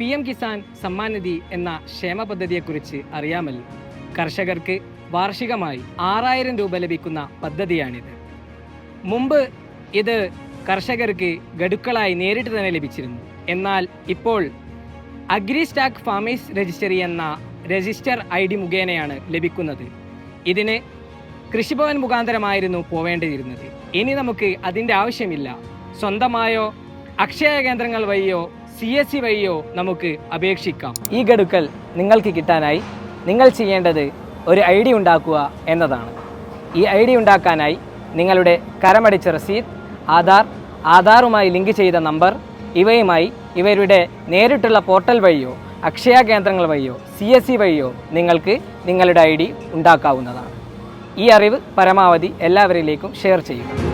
PM Kisan Samman Nidhi എന്ന ക്ഷേമ പദ്ധതിയെക്കുറിച്ച് അറിയാമല്ലോ. കർഷകർക്ക് വാർഷികമായി 6000 രൂപ ലഭിക്കുന്ന പദ്ധതിയാണിത്. മുമ്പ് ഇത് കർഷകർക്ക് ഗഡുക്കളായി നേരിട്ട് തന്നെ ലഭിച്ചിരുന്നു. എന്നാൽ ഇപ്പോൾ അഗ്രി സ്റ്റാക്ക് ഫാമേഴ്സ് രജിസ്ട്രി എന്ന രജിസ്റ്റർ ID മുഖേനയാണ് ലഭിക്കുന്നത്. ഇതിന് കൃഷിഭവൻ മുഖാന്തരമായിരുന്നു പോവേണ്ടിയിരുന്നത്. ഇനി നമുക്ക് അതിൻ്റെ ആവശ്യമില്ല. സ്വന്തമായോ അക്ഷയ കേന്ദ്രങ്ങൾ വഴിയോ CSC വഴിയോ നമുക്ക് അപേക്ഷിക്കാം. ഈ ഗഡുക്കൾ നിങ്ങൾക്ക് കിട്ടാനായി നിങ്ങൾ ചെയ്യേണ്ടത് ഒരു ID ഉണ്ടാക്കുക എന്നതാണ്. ഈ ID ഉണ്ടാക്കാനായി നിങ്ങളുടെ കരമടിച്ച രസീത്, ആധാറുമായി ലിങ്ക് ചെയ്ത നമ്പർ ഇവയുമായി ഇവരുടെ നേരിട്ടുള്ള പോർട്ടൽ വഴിയോ അക്ഷയ കേന്ദ്രങ്ങൾ വഴിയോ CSC വഴിയോ നിങ്ങൾക്ക് നിങ്ങളുടെ ID ഉണ്ടാക്കാവുന്നതാണ്. ഈ അറിവ് പരമാവധി എല്ലാവരിലേക്കും ഷെയർ ചെയ്യുക.